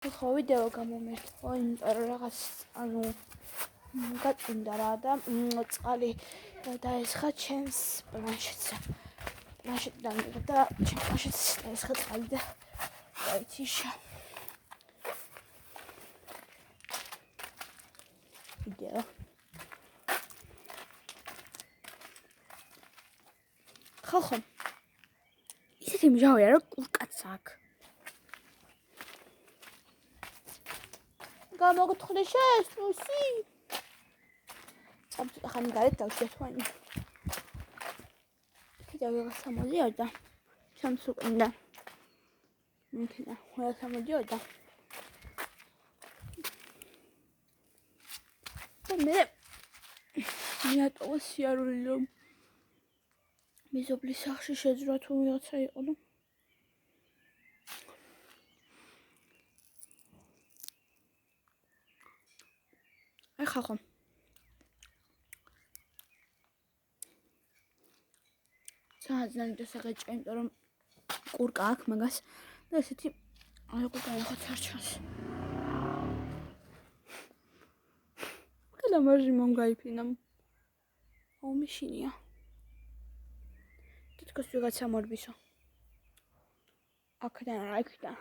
ხო ვიდეო გამომერთო, იმიტომ რომ რაღაც გაწინდა რა და წყალი დაესხა ჩემს პლანშეტზე. პლანშეტიდან და ჩემს პლანშეტს დაესხა წყალი და გაიციშა. ვიდეო. ხო. ისეთი მჟავია რომ კურკაც აქვს. გამოგთხრი შესუსი. წამწუხა ხანი გარეთ დავშეთვანი. კიდევ ვიღაცა მოდიოდა. ჩემს უკნდა. მიქნა, ვიღაცა მოდიოდა. მე მიატოვა სიარული რომ მეზობლის სახში შეძრა თუ ვიღაცა იყო და ხახო საძნანი და საღეჭე იმიტომ რომ კურკა აქვს მაგას და ესეთი კურკა ახაც არ ჩანს კალა მარჟი მომგაიფინა აუმიშინია თითქოს ვიღაცა მორბისო აქედან არ იქნა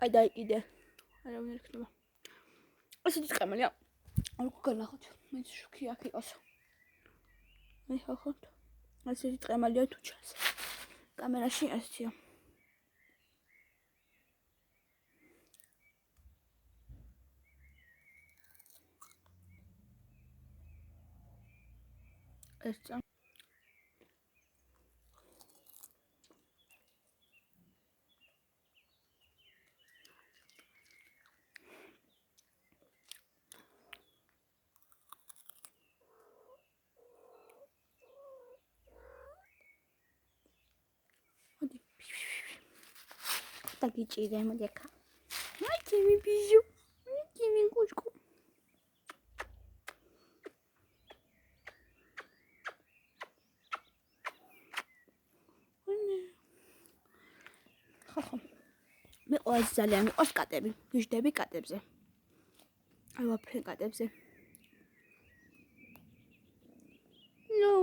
აი დაიკიდე არავინ არ იქნება ასეთი წამალია არ გგანახოთ მე შუქი აქ იყოს აი ხახოთ ასეთი წამალია თუ ჩანს კამერაში ასეთია ეს წამ Takichire moja ka. Ai mi bijou. Mi kusko. ხახო. მე ყოველს ძალიან მიყვარს კატები. ვიждები კატებზე. აი ვაფრენ კატებზე. No.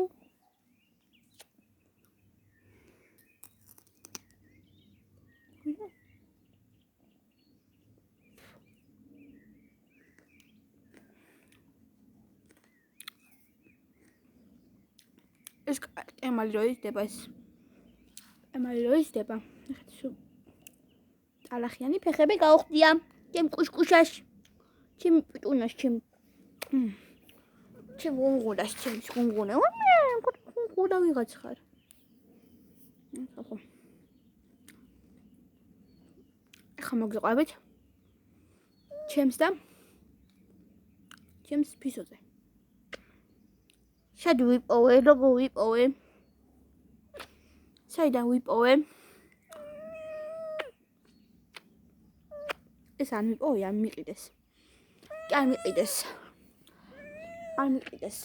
ეს ემალი რო ისდება ეს ემალი რო ისდება ეხეთ სულ ტალახიანი ფეხები გაუხდია ჩემ კუშკუშაში ჩემ პიტუნას ჩემ გუნგუნას ჩემ გუნგუნა გუნგუნა ვიღაც ხარ ხო ახლა მოგიყვებით ჩემს და ჩემს ფისოზე Shad ვიპოვე, როგორ ვიპოვე? საიდან ვიპოვე? ეს არ ვიპოვე, არ მიყიდეს. კი არ მიყიდეს. არ მიყიდეს.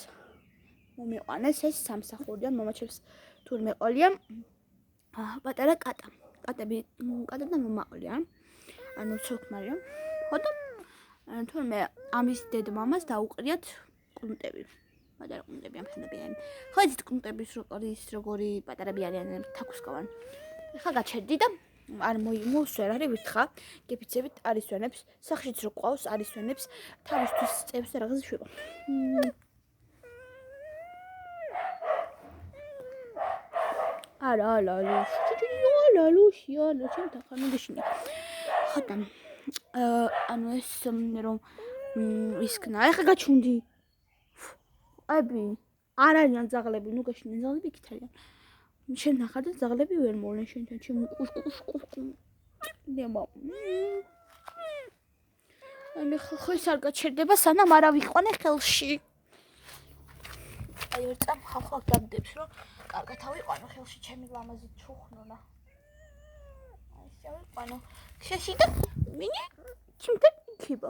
მომიყვანეს ეს სამსახურიდან მომაჩებს თურმე ყოლია. პატარა კატა. კატები კატა და მომაყოლია. ანუ ცოქმარია. ხო და თურმე ამის დედმამას დაუყრიათ კუნტები. პატარა კუნტები ამხნებიან. ხო იცით კუნტების როგორი პატარები არიან თაკუსკავან. ხა გაჩერდი და არ მოუსვერ არის ვითხა. გეფიცებით არის ვენებს, სახშიც რო ყავს არის ვენებს, თავისთვის წევს რაღაც შვება. არა, ლუშია, ჩემ თახანუგიშინი. ხო და ანუ ეს რომ ისკნა, ახლა გაჩუნდი. აბი არ არიან ზაღლები, ნუ გაშინე ზაღლები იქით არიან. შენ ნახარ და ზაღლები ვერ მოვლენ შენთან, ჩემ კუშკუშკუშკუ. ნემა. აი ხო ეს არ გაჩერდება, სანამ არ ავიყვანე ხელში. აი ვერ წამ ხალხ გამდებს, რომ კარგად ავიყვანო ხელში ჩემი ლამაზი ჩუხნონა. აი შევიყვანო. შეში და მინი ჩემთან იქება.